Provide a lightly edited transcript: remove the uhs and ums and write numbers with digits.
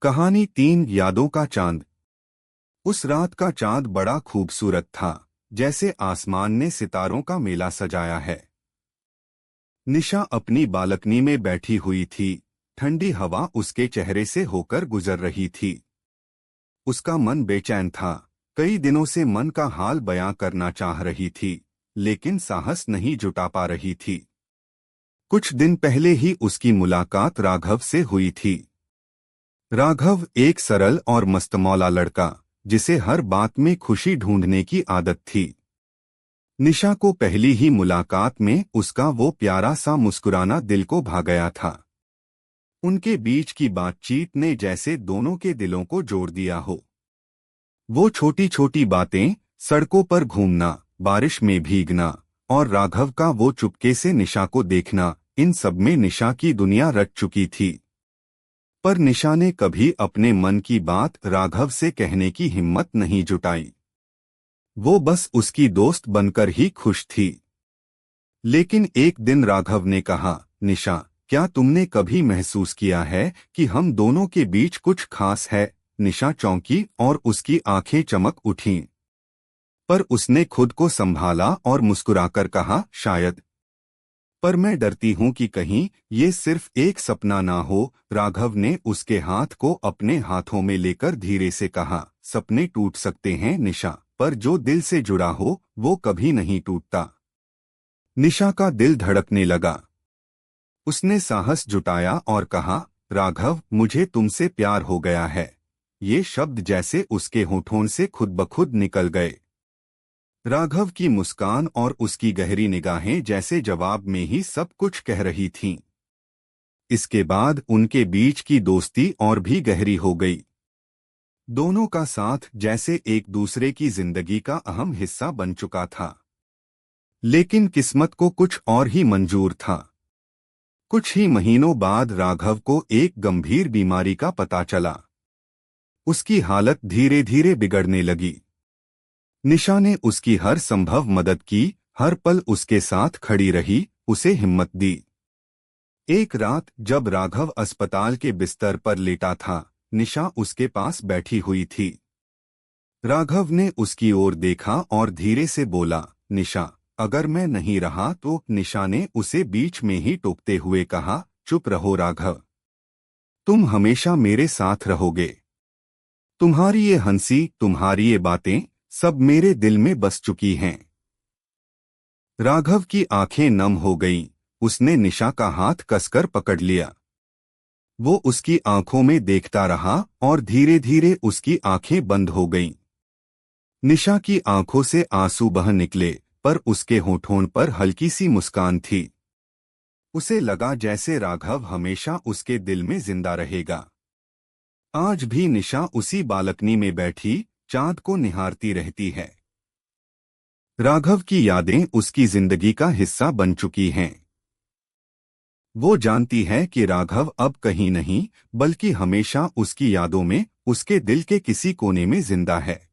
कहानी 3 यादों का चांद। उस रात का चांद बड़ा खूबसूरत था, जैसे आसमान ने सितारों का मेला सजाया है। निशा अपनी बालकनी में बैठी हुई थी। ठंडी हवा उसके चेहरे से होकर गुजर रही थी। उसका मन बेचैन था। कई दिनों से मन का हाल बयां करना चाह रही थी, लेकिन साहस नहीं जुटा पा रही थी। कुछ दिन पहले ही उसकी मुलाकात राघव से हुई थी। राघव एक सरल और मस्तमौला लड़का, जिसे हर बात में खुशी ढूंढने की आदत थी। निशा को पहली ही मुलाकात में उसका वो प्यारा सा मुस्कुराना दिल को भा गया था। उनके बीच की बातचीत ने जैसे दोनों के दिलों को जोड़ दिया हो। वो छोटी छोटी बातें, सड़कों पर घूमना, बारिश में भीगना और राघव का वो चुपके से निशा को देखना, इन सब में निशा की दुनिया रच चुकी थी। पर निशा ने कभी अपने मन की बात राघव से कहने की हिम्मत नहीं जुटाई। वो बस उसकी दोस्त बनकर ही खुश थी। लेकिन एक दिन राघव ने कहा, निशा, क्या तुमने कभी महसूस किया है कि हम दोनों के बीच कुछ खास है? निशा चौंकी और उसकी आंखें चमक उठीं। पर उसने खुद को संभाला और मुस्कुराकर कहा, शायद। पर मैं डरती हूं कि कहीं ये सिर्फ एक सपना ना हो। राघव ने उसके हाथ को अपने हाथों में लेकर धीरे से कहा, सपने टूट सकते हैं निशा, पर जो दिल से जुड़ा हो वो कभी नहीं टूटता। निशा का दिल धड़कने लगा। उसने साहस जुटाया और कहा, राघव, मुझे तुमसे प्यार हो गया है। ये शब्द जैसे उसके होठों से खुद ब खुद निकल गए। राघव की मुस्कान और उसकी गहरी निगाहें जैसे जवाब में ही सब कुछ कह रही थीं। इसके बाद उनके बीच की दोस्ती और भी गहरी हो गई। दोनों का साथ जैसे एक दूसरे की जिंदगी का अहम हिस्सा बन चुका था। लेकिन किस्मत को कुछ और ही मंजूर था। कुछ ही महीनों बाद राघव को एक गंभीर बीमारी का पता चला। उसकी हालत धीरे धीरे बिगड़ने लगी। निशा ने उसकी हर संभव मदद की, हर पल उसके साथ खड़ी रही, उसे हिम्मत दी। एक रात जब राघव अस्पताल के बिस्तर पर लेटा था, निशा उसके पास बैठी हुई थी। राघव ने उसकी ओर देखा और धीरे से बोला, निशा, अगर मैं नहीं रहा तो? निशा ने उसे बीच में ही टोकते हुए कहा, चुप रहो राघव। तुम हमेशा मेरे साथ रहोगे। तुम्हारी ये हंसी, तुम्हारी ये बातें सब मेरे दिल में बस चुकी हैं। राघव की आंखें नम हो गईं। उसने निशा का हाथ कसकर पकड़ लिया। वो उसकी आंखों में देखता रहा और धीरे धीरे उसकी आंखें बंद हो गईं। निशा की आंखों से आंसू बह निकले, पर उसके होठों पर हल्की सी मुस्कान थी। उसे लगा जैसे राघव हमेशा उसके दिल में जिंदा रहेगा। आज भी निशा उसी बालकनी में बैठी चांद को निहारती रहती है। राघव की यादें उसकी जिंदगी का हिस्सा बन चुकी हैं। वो जानती है कि राघव अब कहीं नहीं, बल्कि हमेशा उसकी यादों में, उसके दिल के किसी कोने में जिंदा है।